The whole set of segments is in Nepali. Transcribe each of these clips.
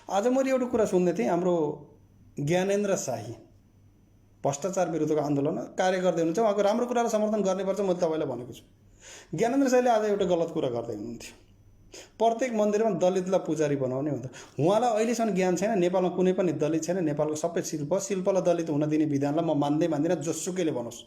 आज मैले एउटा कुरा सुन्दै थिएँ, हाम्रो ज्ञानेन्द्र शाही भ्रष्टाचार विरुद्धको आन्दोलनमा कार्य गर्दै हुनुहुन्छ। उहाँको राम्रो कुरालाई समर्थन गर्नुपर्छ, मैले तपाईँलाई भनेको छु। ज्ञानेन्द्र शाहीले आज एउटा गलत कुरा गर्दै हुनुहुन्थ्यो, प्रत्येक मन्दिरमा दलितलाई पुजारी बनाउने हुन्छ। उहाँलाई अहिलेसम्म ज्ञान छैन, नेपालमा कुनै पनि दलित छैन, नेपालको सबै शिल्पलाई दलित हुन दिने विधानलाई म मान्दिनँ, जोसुकैले भनोस्।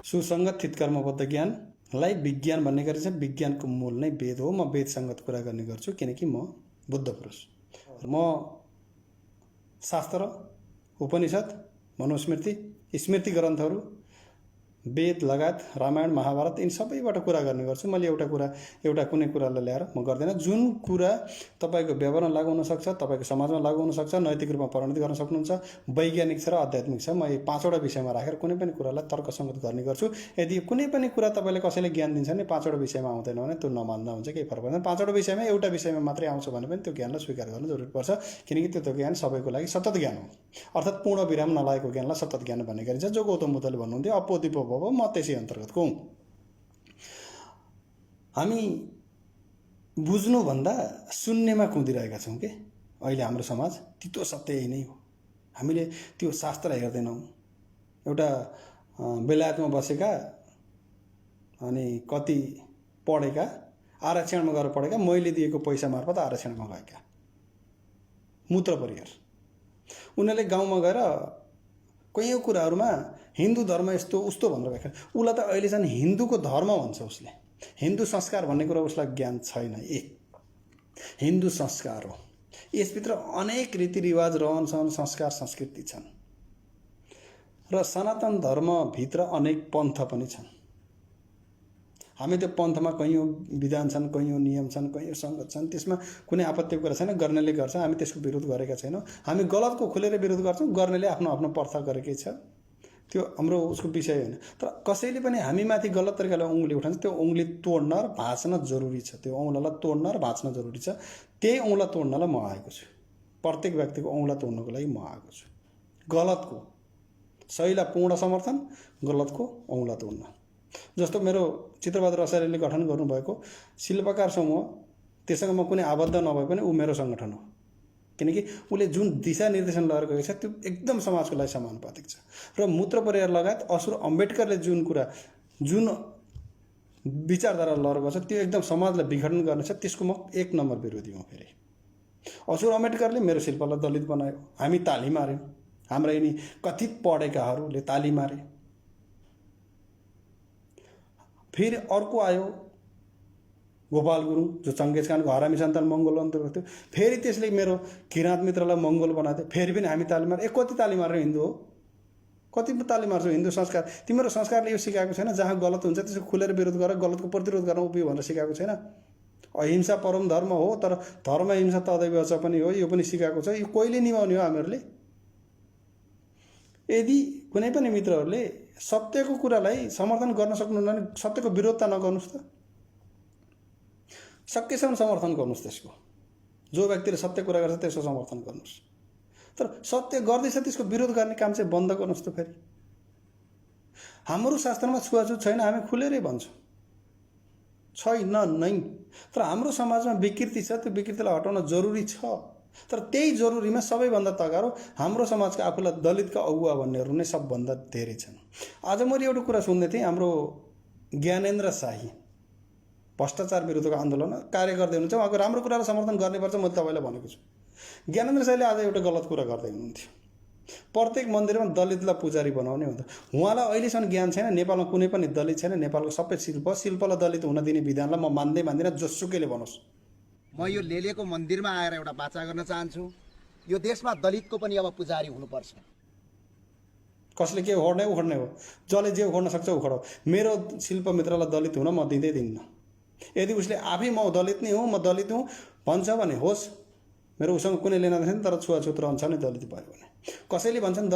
सुसङ्गत थितकर्मबद्ध ज्ञानलाई विज्ञान भन्ने गरेछ। विज्ञानको मूल नै वेद हो। म वेदसङ्गत कुरा गर्ने गर्छु, किनकि म बुद्ध पुरुष। म शास्त्र, उपनिषद, मनुस्मृति, स्मृति ग्रन्थहरू, वेद लगायत रामायण महाभारत यिन सबैबाट कुरा गर्ने गर्छु। मैले एउटा कुनै कुरालाई ल्याएर म गर्दैन। जुन कुरा तपाईँको व्यवहारमा लागु हुनसक्छ, तपाईँको समाजमा लागु हुनसक्छ, नैतिक रूपमा परिणत गर्न सक्नुहुन्छ, वैज्ञानिक छ र आध्यात्मिक छ। म यी 5वटा विषयमा राखेर कुनै पनि कुरालाई तर्कसङ्गत गर्ने गर्छु। यदि कुनै पनि कुरा तपाईँले कसैले ज्ञान दिन्छ भने 5वटा विषयमा आउँदैन भने त्यो नमान्दा हुन्छ, केही फरक पर्दैन। 5वटा विषयमा एउटा विषयमा मात्रै आउँछ भने पनि त्यो ज्ञानलाई स्वीकार गर्नु जरुरी पर्छ, किनकि त्यो ज्ञान सबैको लागि सतत ज्ञान हो। अर्थात् पूर्ण विराम नलागेको ज्ञानलाई सतत ज्ञान भन्ने गरिन्छ, जो गौतम बुद्धले भन्नुहुन्थ्यो अपोदिपो भव, म त्यसै अन्तर्गतको हुँ। हामी बुझ्नुभन्दा सुन्नेमा कुदिरहेका छौँ कि अहिले हाम्रो समाज तितो सत्य यही नै हो। हामीले त्यो शास्त्र हेर्दैनौँ। एउटा बेलायतमा बसेका अनि कति पढेका, आरक्षणमा गएर पढेका, मैले दिएको पैसा मार्फत आरक्षणमा गएका मूत्र परिवार, उनीहरूले गाउँमा गएर कैयौँ कुराहरूमा हिन्दू धर्म यस्तो उस्तो भनेर व्याख्या। उसलाई त अहिलेसम्म हिन्दूको धर्म भन्छ उसले। हिन्दू संस्कार भन्ने कुरा उसलाई ज्ञान छैन। हिन्दू संस्कार हो, यसभित्र अनेक रीतिरिवाज, रहनसहन, संस्कार, संस्कृति छन् र सनातन धर्मभित्र अनेक पन्थ पनि छन्। हामी त्यो पन्थमा कैयौँ विधान छन्, कैयौँ नियम छन्, कैयौँ सङ्गत छन्, त्यसमा कुनै आपत्तिको कुरा छैन। गर्नेले गर्छ, हामी त्यसको विरोध गरेका छैनौँ। हामी गलतको खुलेर विरोध गर्छौँ, गर्नेले आफ्नो आफ्नो पर्था गरेकै छ, त्यो हाम्रो उसको विषय होइन। तर कसैले पनि हामीमाथि गलत तरिकाले औँली उठान्छ, त्यो औँली तोड्न र भाँच्न जरुरी छ। त्यो औँलालाई तोड्न र भाँच्न जरुरी छ। त्यही औँला तोड्नलाई म आएको छु। प्रत्येक व्यक्तिको औँला तोड्नको लागि म आएको छु। गलतको सहीलाई पूर्ण समर्थन, गलतको औँला तोड्न। जस्तो मेरो चित्रबहादुर आचार्यले गठन गर्नुभएको शिल्पकार समूह, त्यससँग म कुनै आबद्ध नभए पनि ऊ मेरो सङ्गठन हो, किनकि उसले जुन दिशा निर्देशन लगाएर गएको छ त्यो एकदम समाजको लागि समानुपातिक छ। र मूत्र परिवार लगायत असुर अम्बेडकरले जुन विचारधारा लगाएर गएको छ त्यो एकदम समाजलाई विघटन गर्ने छ। त्यसको म 1 नम्बर विरोधी हुँ। फेरि असुर अम्बेडकरले मेरो शिल्पलाई दलित बनायो, हामी ताली मार्यौँ, हाम्रा यिनी कथित पढेकाहरूले ताली मारे। फेरि अर्को आयो गोपाल गुरुङ, जो चङ्गेज खानको हरामी सन्तान मङ्गोल अन्तर्गत थियो, फेरि त्यसले मेरो किराँत मित्रलाई मङ्गोल बनाएको थियो, फेरि पनि हामी ताली मार्यो। कति ताली मार्यो हिन्दू हो, कति ताली मार्छौ हिन्दू संस्कार। तिम्रो संस्कारले यो सिकाएको छैन, जहाँ गलत हुन्छ त्यसको खुलेर विरोध गर, गलतको प्रतिरोध गर्न उभियो भनेर सिकाएको छैन। अहिंसा परम धर्म हो, तर धर्म हिंसा तदैव छ पनि हो, यो पनि सिकाएको छ। यो कहिले निभाउने हो हामीहरूले? यदि कुनै पनि मित्रहरूले सत्यको कुरालाई समर्थन गर्न सक्नुहुन्न भने सत्यको विरोधता नगर्नुहोस् त, सकेसम्म समर्थन गर्नुहोस् त्यसको। जो व्यक्तिले सत्य कुरा गर्छ त्यसको समर्थन गर्नुहोस्, तर सत्य गर्दैछ त्यसको विरोध गर्ने काम चाहिँ बन्द गर्नुहोस् त। फेरि हाम्रो शास्त्रमा छुवाछुत छैन, हामी खुलेरै भन्छौँ छैन नै, तर हाम्रो समाजमा विकृति छ, त्यो विकृतिलाई हटाउन जरुरी छ। तर त्यही जरुरीमा सबैभन्दा तगारो हाम्रो समाजका आफूलाई दलितका अगुवा भन्नेहरू नै सबभन्दा धेरै छन्। आज मैले एउटा कुरा सुन्दै थिएँ, हाम्रो ज्ञानेन्द्र शाही भ्रष्टाचार विरुद्धको आन्दोलनमा कार्य गर्दै हुनुहुन्छ। उहाँको राम्रो कुरालाई समर्थन गर्नुपर्छ, मैले तपाईँलाई भनेको छु। ज्ञानेन्द्र शाहीले आज एउटा गलत कुरा गर्दै हुनुहुन्थ्यो, प्रत्येक मन्दिरमा दलितलाई पुजारी बनाउने हुन्छ। उहाँलाई अहिलेसम्म ज्ञान छैन, नेपालमा कुनै पनि दलित छैन, नेपालको सबै शिल्पलाई दलित हुन दिने विधानलाई म मान्दिनँ, जोसुकैले भनोस्। म यो लेलेको मन्दिरमा आएर एउटा बाचा गर्न चाहन्छु, यो देशमा दलितको पनि अब पुजारी हुनुपर्छ। कसले के उखाड्ने उखाड्ने हो, जसले जे उखाड्न सक्छ उखाडो। मेरो शिल्प मित्रलाई दलित हुन म दिँदिनँ। यदि उसले आफै म दलित नै हुँ, म दलित हुँ भन्छ भने होस्, मेरो उसँग कुनै लेना छैन, तर छुवाछुत रहन्छ नै दलित भयो भने। कसैले भन्छन्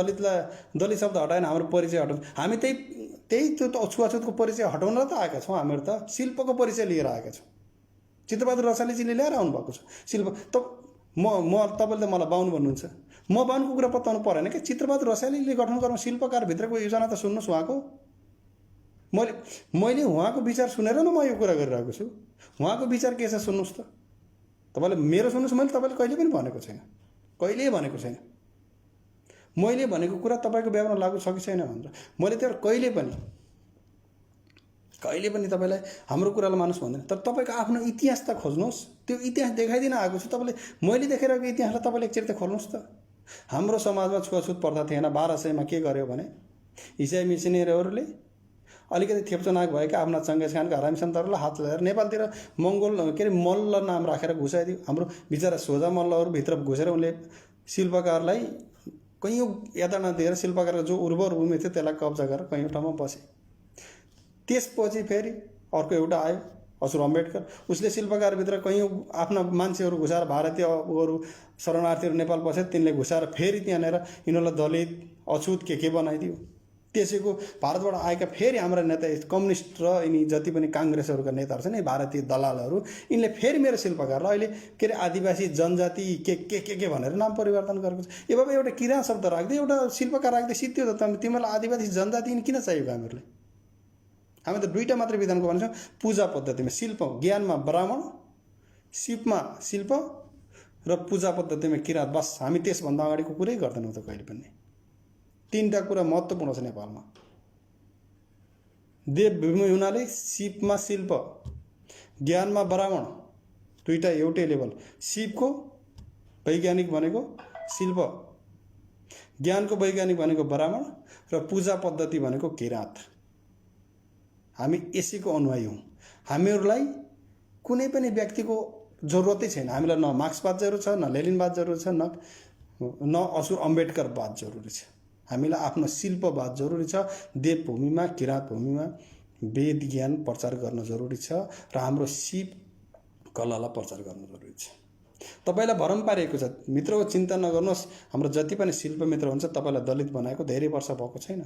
दलित शब्द हटाएन हाम्रो परिचय हटाउनु। हामी त्यही त्यो छुवाछुतको परिचय हटाउन त आएका छौँ। हामीहरू त शिल्पको परिचय लिएर आएका छौँ। चित्रबहादुर रसालेजीले ल्याएर आउनुभएको छ शिल्प। तपाईँले त मलाई बाहुन भन्नुहुन्छ, म भनेको कुरा पत्ताउनु परेन कि चित्रबहादुर रसाइलीले गठन गर्नु शिल्पकारभित्रको योजना त सुन्नुहोस् उहाँको। मैले उहाँको विचार सुनेर न म यो कुरा गरिरहेको छु। उहाँको विचार के छ सुन्नुहोस् त। तपाईँले मेरो सुन्नुहोस्, मैले तपाईँले कहिले पनि भनेको छैन, कहिल्यै भनेको छैन। मैले भनेको कुरा तपाईँको व्यवहारमा लागु छ कि छैन भनेर मैले त्यो कहिले पनि तपाईँलाई हाम्रो कुरालाई मानुस् भन्दैन। तर तपाईँको आफ्नो इतिहास त खोज्नुहोस्, त्यो इतिहास देखाइदिन आएको छु तपाईँले। मैले देखाइरहेको इतिहासलाई तपाईँले एकचोटि त खोल्नुहोस् त। हाम्रो समाजमा छुवाछुत पर्दा थिएन। 1200मा के गर्यो भने इसाई मिसनेरीहरूले अलिकति थेप्चोनाक भएका आफ्ना चङ्गेज खानका हरामी सन्तानहरूलाई हात लगाएर नेपालतिर मङ्गोल के अरे मल्ल नाम राखेर घुसाइदियो। हाम्रो बिचरा सोझा मल्लहरू भित्र घुसेर उनले शिल्पकारलाई कैयौँ यातना दिएर शिल्पकारको जो उर्वर भूमि थियो त्यसलाई कब्जा गरेर कैयौँ ठाउँमा बसे। त्यसपछि फेरि अर्को एउटा आयो असुर अम्बेडकर, उसले शिल्पकारभित्र कैयौँ आफ्ना मान्छेहरू घुसाएर भारतीयहरू शरणार्थीहरू नेपाल बसे, तिनले घुसाएर फेरि त्यहाँनिर यिनीहरूलाई दलित अछुत के बनाइदियो। त्यसैको भारतबाट आएका फेरि हाम्रा नेता कम्युनिस्ट र यिनी जति पनि काङ्ग्रेसहरूका नेताहरू छन्, भारतीय दलालहरू, यिनले फेरि मेरो शिल्पकारलाई अहिले के अरे आदिवासी जनजाति के भनेर नाम परिवर्तन गरेको छ। ए बाबा, एउटा किराँत शब्द राख्दै एउटा शिल्पकार राख्दै सिद्धि त तिमीहरूलाई आदिवासी जनजाति किन चाहिएको? हामी त दुईवटा मात्रै विधानको भन्छौँ, पूजा पद्धतिमा शिल्प, ज्ञानमा ब्राह्मण, सिपमा शिल्प र पूजा पद्धतिमा किराँत। बस हामी त्यसभन्दा अगाडिको कुरै गर्दैनौँ त कहिले पनि। तीनटा कुरा महत्त्वपूर्ण छ नेपालमा। देवभूमि हुनाले सिपमा शिल्प, ज्ञानमा ब्राह्मण, दुईटा एउटै लेभल। सिपको वैज्ञानिक भनेको शिल्प, ज्ञानको वैज्ञानिक भनेको ब्राह्मण र पूजा पद्धति भनेको किराँत। हामी यसैको अनुयायी हौँ। हामीहरूलाई कुनै पनि व्यक्तिको जरुरतै छैन। हामीलाई न मार्क्सवाद जरुरी छ, न लेनिनवाद जरुरी छ, न असुर अम्बेडकरवाद जरुरी छ। हामीलाई आफ्नो शिल्पवाद जरुरी छ। देवभूमिमा किराँत भूमिमा वेद ज्ञान प्रचार गर्न जरुरी छ र हाम्रो शिव कलालाई प्रचार गर्न जरुरी छ। तपाईँलाई भरम पारिएको छ मित्रको चिन्ता नगर्नुहोस्। हाम्रो जति पनि शिल्प मित्र हुन्छ तपाईँलाई दलित बनाएको धेरै वर्ष भएको छैन।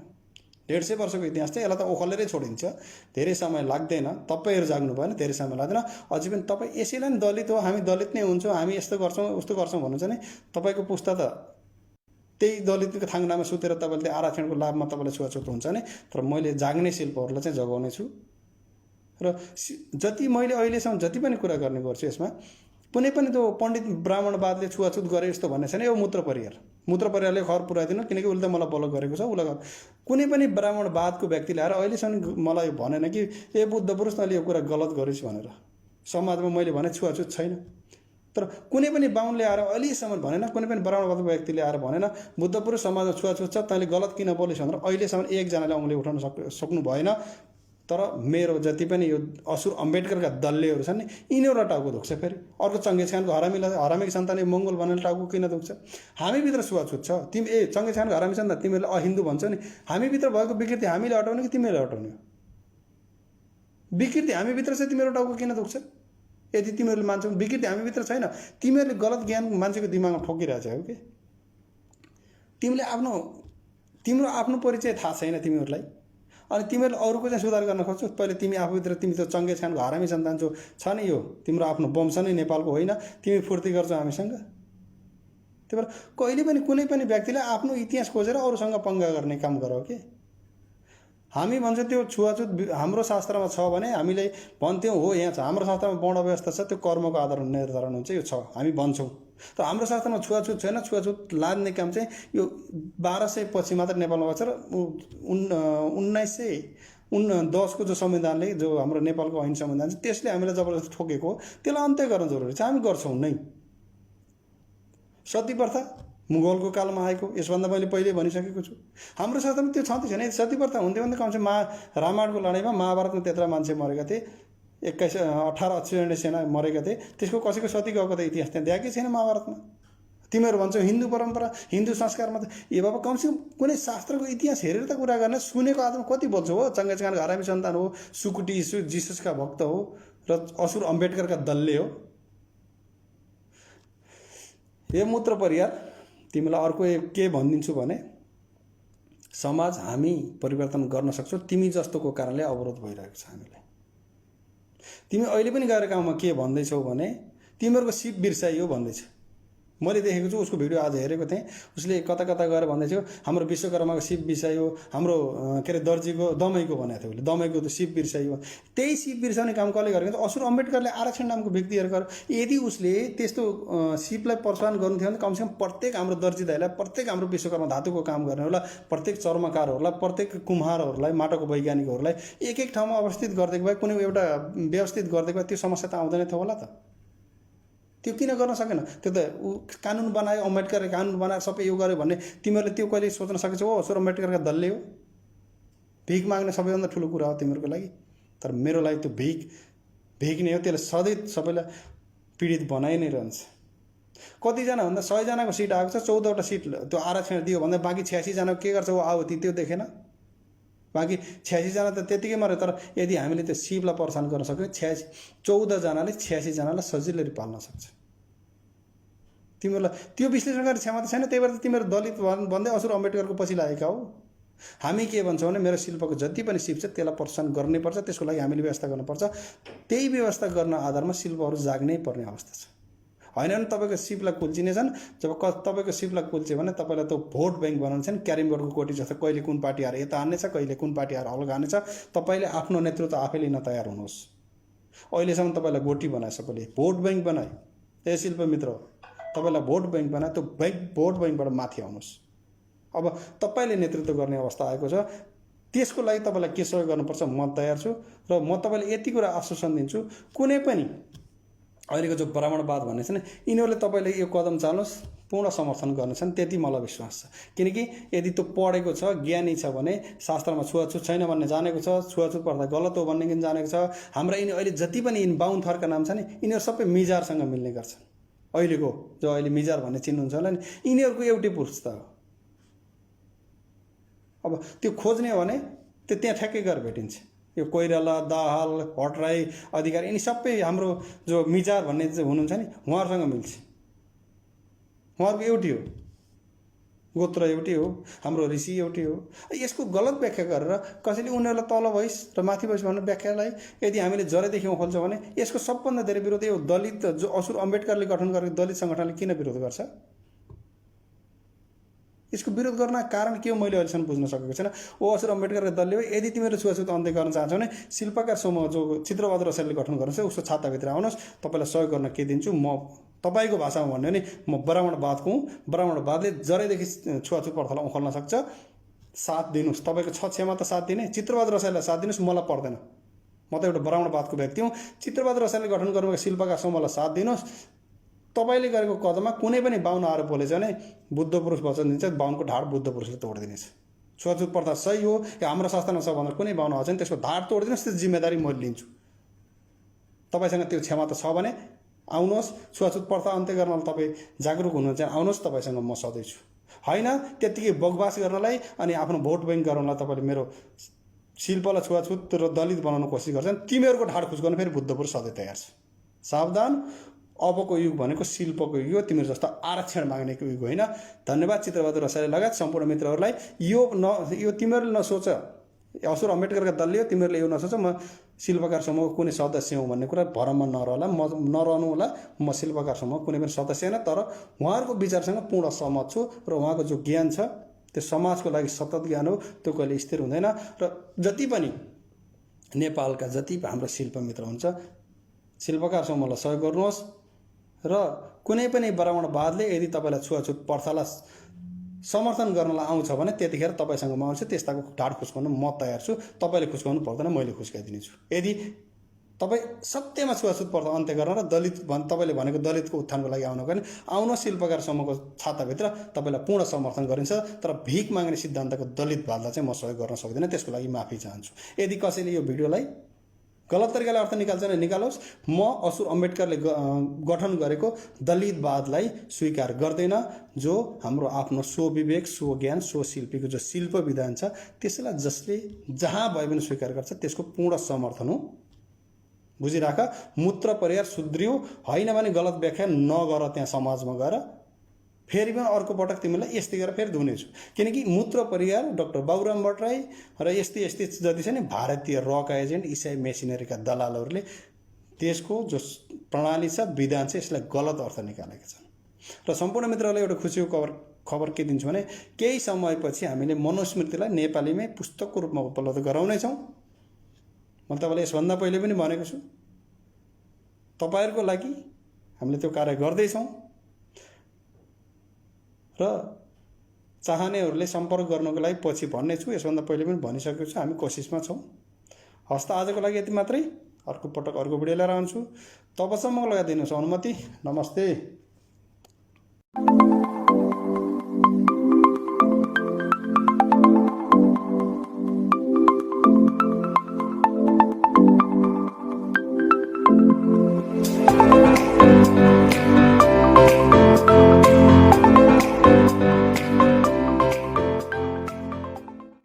150 वर्षको इतिहास चाहिँ यसलाई त ओखलेरै छोडिन्छ, धेरै समय लाग्दैन। तपाईँहरू जाग्नु भएन, धेरै समय लाग्दैन। अझै पनि तपाईँ यसैलाई नि दलित हो, हामी दलित नै हुन्छौँ, हामी यस्तो गर्छौँ उस्तो गर्छौँ भन्नुहुन्छ भने तपाईँको पुस्ता त त्यही दलितको थाङ्नामा सुतेर तपाईँले आरक्षणको लाभमा तपाईँले छुवाछुत हुन्छ नि। तर मैले जाग्ने शिल्पहरूलाई चाहिँ जगाउने छु र जति मैले अहिलेसम्म जति पनि कुरा गर्ने गर्छु यसमा कुनै पनि त्यो पण्डित ब्राह्मणवादले छुवाछुत गरे यस्तो भन्ने छैन। यो मूत्र परिवारले खर पुऱ्याइदिनु, किनकि उसले त मलाई ब्लक गरेको छ। उसलाई कुनै पनि ब्राह्मणवादको व्यक्तिले आएर अहिलेसम्म मलाई भनेन कि ए बुद्ध पुरुष तैँले यो कुरा गलत गरेछु भनेर। समाजमा मैले भने छुवाछुत छैन। तर कुनै पनि बाहुनले आएर अहिलेसम्म भनेन, कुनै पनि ब्राह्मणवादको व्यक्तिले आएर भनेन बुद्ध पुरुष समाजमा छुवाछुत छ, तैँले गलत किन बोलिस् भनेर अहिलेसम्म एकजनाले औँली उठाउन सक्नु भएन। तर मेरो जति पनि यो असुर अम्बेडकरका दल्लेहरू छन् नि, यिनीहरू टाउको दुख्छ। फेरि अर्को चङ्गेज खानको हरामीको सन्तान मङ्गोल भनेर टाउको किन दुख्छ? हामीभित्र छुवाछुत छ। तिमी चङ्गेज खानको हरामी सन्तान तिमीहरूले अहिन्दू भन्छौ नि, हामीभित्र भएको विकृति हामीले हटाउने कि तिमीहरूले हटाउने हो? विकृति हामीभित्र चाहिँ तिमीहरू टाउको किन दुख्छ? यदि तिमीहरूले मान्छौ विकृति हामीभित्र छैन, तिमीहरूले गलत ज्ञान मान्छेको दिमागमा ठोकिरहेछ हो कि? तिम्रो आफ्नो परिचय थाहा छैन तिमीहरूलाई, अनि तिमीहरूले अरूको चाहिँ सुधार गर्न खोज्छौ। पहिले तिमी आफूभित्र तिमी त चङ्गेज खानको हरामी सन्तान छ नि, यो तिम्रो आफ्नो वंश नै नेपालको होइन, तिमी फुर्ती गर्छौ हामीसँग। त्यही भएर कहिले पनि कुनै पनि व्यक्तिले आफ्नो इतिहास खोजेर अरूसँग पङ्गा गर्ने काम गर कि? हामी भन्छौँ त्यो छुवाछुत हाम्रो शास्त्रमा छ भने हामीले भन्थ्यौँ हो यहाँ छ। हाम्रो शास्त्रमा वर्ण व्यवस्था छ, त्यो कर्मको आधारमा निर्धारण हुन्छ, यो छ हामी भन्छौँ। तर हाम्रो शास्त्रमा छुवाछुत छैन। छुवाछुत लाद्ने काम चाहिँ यो 1200 पछि मात्र नेपालमा बसेर 1910को जो संविधानले, जो हाम्रो नेपालको ऐन संविधान छ, त्यसले हामीलाई जबरजस्ती ठोकेको हो। त्यसलाई अन्त्य गर्न जरुरी छ। हामी गर्छौँ नै। सती प्रथा मुगलको कालमा आएको, यसभन्दा मैले पहिले भनिसकेको छु। हाम्रो शास्त्रमा त्यो छँदै छैन। सती प्रथा हुन्थ्यो भने कमसे रामायणको लडाइँमा महाभारतमा त्यत्रा मान्छे मरेका थिए, 18 अक्षौहिणी सेना मरेका थिए। त्यसको कसैको सती गएको त इतिहास त्यहाँ देखाएकै छैन महाभारतमा। तिमीहरू भन्छौ हिन्दू परम्परा, हिन्दू संस्कारमा त ए बाबा कमसेकम कुनै शास्त्रको इतिहास हेरेर त कुरा गर्न। सुनेको आदमी कति बोल्छौ हो? चङ्गेज खानको हरामी सन्तान हो, सुकुटी जिससका भक्त हो र असुर अम्बेडकरका दल्ले हो। हे मूत्र परिवार, तिमीलाई अर्को के भनिदिन्छु भने समाज हामी परिवर्तन गर्न सक्छौँ। तिमी जस्तोको कारणले अवरोध भइरहेको छ हामीलाई। तिमी अहिले पनि गएर गाउँमा के भन्दैछौ भने तिमीहरूको शिव बिर्साइयो भन्दैछ। मैले देखेको छु, उसको भिडियो आज हेरेको थिएँ। उसले कता कता गएर भन्दै थियो हाम्रो विश्वकर्माको सिप बिर्सायो, हाम्रो के अरे दर्जीको दमैको भनेको थियो उसले, दमैको त सिप बिर्सायो। त्यही सिप बिर्साउने काम कसले गरेको? असुर अम्बेडकरले आरक्षण नामको व्यक्तिहरू। यदि उसले त्यस्तो सिपलाई प्रोत्साहन गर्नु थियो भने कमसेकम प्रत्येक हाम्रो दर्जी दाइलाई, प्रत्येक हाम्रो विश्वकर्मा धातुको काम गर्नेहरूलाई, प्रत्येक चर्मकारहरूलाई, प्रत्येक कुम्हारहरूलाई, माटोको वैज्ञानिकहरूलाई एक एक ठाउँमा अवस्थित गरिदिएको भए, कुनै एउटा व्यवस्थित गरिदिएको भए त्यो समस्या त आउँदैन थियो होला त। त्यो किन गर्न सकेन? त्यो त ऊ कानुन बनायो, अम्बेडकरले कानुन बनाएर सबै यो गर्यो भन्ने तिमीहरूले त्यो कहिले सोच्न सकेछौ? हो असुर अम्बेडकरका दलले हो। भिख माग्ने सबैभन्दा ठुलो कुरा हो तिमीहरूको लागि। तर मेरो लागि त्यो भिख नै हो। त्यसले सधैँ सबैलाई पीडित बनाइ नै रहन्छ। कतिजना भन्दा 100जनाको सिट आएको छ, 14वटा सिट त्यो आरक्षण दियो भन्दा बाँकी 86जनाको के गर्छ? ऊ आवती त्यो देखेन? बाँकी 86जना त त्यतिकै मऱ्यो। तर यदि हामीले त्यो सिपलाई प्रोत्साहन गर्न सक्यौँ, 14जनाले 86जनालाई सजिलै पाल्न सक्छ। तिमीहरूलाई त्यो विश्लेषण गर्ने क्षमता छैन, त्यही भएर त तिमीहरू दलित भन्दै असुर अम्बेडकरको पछि लागेका हो। हामी के भन्छौँ भने मेरो शिल्पको जति पनि सिप छ त्यसलाई प्रोत्साहन गर्नैपर्छ, त्यसको लागि हामीले व्यवस्था गर्नुपर्छ। त्यही व्यवस्था गर्न आधारमा शिल्पहरू जाग्नै पर्ने अवस्था छ। होइन भने तपाईँको सिपलाई कुल्चिनेछन्। जब तपाईँको सिपलाई कुल्च्यो भने तपाईँलाई त भोट ब्याङ्क बनाउनु छ नि, क्यारिमबोर्डको कोटी जस्तो कहिले कुन पार्टी आएर यता हान्नेछ, कहिले कुन पार्टी आएर हल्का हान्नेछ। तपाईँले आफ्नो नेतृत्व आफै लिन तयार हुनुहोस्। अहिलेसम्म तपाईँलाई गोटी बनायो सबैले, भोट ब्याङ्क बनायो। ए शिल्प मित्र, तपाईँलाई भोट ब्याङ्क बनायो, त्यो भोट ब्याङ्कबाट माथि आउनुहोस्। अब तपाईँले नेतृत्व गर्ने अवस्था आएको छ। त्यसको लागि तपाईँलाई के सहयोग गर्नुपर्छ म तयार छु। र म तपाईँलाई यति कुरा आश्वासन दिन्छु, कुनै पनि अहिलेको जो ब्राह्मणवाद भन्ने छ नि, यिनीहरूले तपाईँले यो कदम चाल्नुहोस् पूर्ण समर्थन गर्नेछन्, त्यति मलाई विश्वास छ। किनकि यदि त्यो पढेको छ, ज्ञानी छ भने, शास्त्रमा छुवाछुत छैन भन्ने जानेको छ, छुवाछुत पर्दा गलत हो भन्ने पनि जानेको छ। हाम्रा यिनी अहिले जति पनि यिनी बाहुन थरका नाम छ नि, यिनीहरू सबै मिजारसँग मिल्ने गर्छन्। अहिलेको जो अहिले मिजार भन्ने चिन्नुहुन्छ होला नि, यिनीहरूको एउटै पुस्ता हो। अब त्यो खोज्ने हो भने त्यो त्यहाँ ठ्याक्कै गएर भेटिन्छ। यो कोइराला, दाहाल, भट्टराई, अधिकारी यिनी सबै हाम्रो जो मिजार भन्ने चाहिँ हुनुहुन्छ नि, उहाँहरूसँग मिल्छ। उहाँहरूको एउटै हो, गोत्र एउटै हो, हाम्रो ऋषि एउटै हो। यसको गलत व्याख्या गरेर कसैले उनीहरूलाई तल भइस् र माथि भइस् भन्ने व्याख्यालाई यदि हामीले जरेदेखि खोल्छौँ भने यसको सबभन्दा धेरै विरोध यो दलित जो असुर अम्बेडकरले गठन गरेको दलित सङ्गठनले किन विरोध गर्छ? यसको विरोध गर्न कारण के हो मैले अहिलेसम्म बुझ्न सकेको छैन। ओ असुर अम्बेडकरको दलले हो, यदि तिमीहरू छुवाछुत अन्त्य गर्न चाहन्छौ भने शिल्पकार समूह जो चित्रबहादुर रसाइलले गठन गर्नुहुन्छ उसको छाताभित्र आउनुहोस्। तपाईँलाई सहयोग गर्न के दिन्छु म तपाईँको भाषामा भन्यो भने म ब्राह्मणवादको हुँ। ब्राह्मणवादले जरैदेखि छुवाछुत प्रथालाई उखल्न सक्छ। साथ दिनुहोस्, तपाईँको छ क्षमता साथ दिने। चित्रबहादुर रसाइललाई साथ दिनुहोस्, मलाई पर्दैन। म त एउटा ब्राह्मणवादको व्यक्ति हुँ। चित्रबहादुर रसाइलले गठन गर्नुभएको शिल्पकार समूहलाई साथ दिनुहोस्। तपाईँले गरेको कदममा कुनै पनि बाहुन आएर बोलेछ भने बुद्ध पुरुष वचन दिन्छ, बाहुनको ढाड बुद्ध पुरुषले तोडिदिनेछ। छुवाछुत प्रथा सही हो या हाम्रो शास्त्रमा छ भनेर कुनै बाहुन आउँछ भने त्यसको ढाड तोडिदिनुहोस्, त्यो जिम्मेदारी मैले लिन्छु। तपाईँसँग त्यो क्षमता छ भने आउनुहोस्। छुवाछुत प्रथा अन्त्य गर्न तपाईँ जागरुक हुनुहुन्छ भने आउनुहोस्, तपाईँसँग म सधैँ छु। होइन त्यत्तिकै बकवास गर्नलाई अनि आफ्नो भोट ब्याङ्क गर्नलाई तपाईँले मेरो शिल्पलाई छुवाछुत र दलित बनाउन कोसिस गर्छन्, तिमीहरूको ढाड खुस गर्न फेरि बुद्ध पुरुष सधैँ तयार छ। सावधान, अबको युग भनेको शिल्पको युग हो, तिमीहरू जस्तो आरक्षण माग्नेको युग होइन। धन्यवाद चित्रबहादुर रसाइल लगायत सम्पूर्ण मित्रहरूलाई। यो तिमीहरूले नसोच, असुर अम्बेडकरका दलले हो, तिमीहरूले यो नसोच म शिल्पकार समूहको कुनै सदस्य हुँ भन्ने कुरा भ्रममा नरहनु होला। म शिल्पकार समूहको कुनै पनि सदस्य होइन, तर उहाँहरूको विचारसँग पूर्ण सहमत छु र उहाँको जो ज्ञान छ त्यो समाजको लागि सतत ज्ञान हो, त्यो कहिले स्थिर हुँदैन। र जति पनि नेपालका जति हाम्रो शिल्प मित्र हुन्छ, शिल्पकार समूहलाई सहयोग गर्नुहोस्। र कुनै पनि ब्राह्मणवादले यदि तपाईँलाई छुवाछुत प्रथालाई समर्थन गर्नलाई आउँछ भने त्यतिखेर तपाईँसँग म आउँछु, त्यस्ताको ढाड खुस्काउनु म तयार छु। तपाईँले खुस्काउनु पर्दैन, मैले खुस्काइदिनेछु। यदि तपाईँ सत्यमा छुवाछुत प्रथा अन्त्य गर्न र दलित तपाईँले भनेको दलितको उत्थानको लागि आउनु भने आउनुहोस्। शिल्पकार समूहको छाताभित्र तपाईँलाई पूर्ण समर्थन गरिन्छ। तर भिख माग्ने सिद्धान्तको दलितवादलाई चाहिँ म सहयोग गर्न सक्दिनँ, त्यसको लागि माफी चाहन्छु। यदि कसैले यो भिडियोलाई गलत तरिकाले अर्थ निकाल्छ भने निकालोस्। म असुर अम्बेडकरले गठन गरेको दलितवादलाई स्वीकार गर्दैन। जो हाम्रो आफ्नो स्वविवेक, स्वज्ञान, स्वशिल्पीको जो शिल्प विधान छ त्यसलाई जसले जहाँ भए पनि स्वीकार गर्छ त्यसको पूर्ण समर्थन हो। बुझिराख, मूत्र परिहार सुध्रियो, होइन भने गलत व्याख्या नगर त्यहाँ समाजमा गएर। फेरि पनि अर्को पटक तिमीलाई यस्तै गरेर फेरि धुनेछु। किनकि मूत्र परिहार डाक्टर बाबुराम भट्टराई र यस्तै जति छ नि भारतीय रक एजेन्ट इसाई मेसिनरीका दलालहरूले देशको जो प्रणाली छ, विधान छ, यसलाई गलत अर्थ निकालेका छन्। र सम्पूर्ण मित्रहरूलाई एउटा खुसीको खबर के दिन्छु भने केही समयपछि हामीले मनुस्मृतिलाई नेपालीमै पुस्तकको रूपमा उपलब्ध गराउनेछौँ। मैले तपाईँलाई यसभन्दा पहिले पनि भनेको छु, तपाईँहरूको लागि हामीले त्यो कार्य गर्दैछौँ र चाहनेहरूले सम्पर्क गर्नको लागि पछि भन्ने छु। यसभन्दा पहिले पनि भनिसकेको छु, हामी कोसिसमा छौँ। हस्त आजको लागि यति मात्रै। अर्को पटक अर्को भिडियो लिएर आउँछु। तबसम्मको लगाइदिनुहोस् अनुमति। नमस्ते।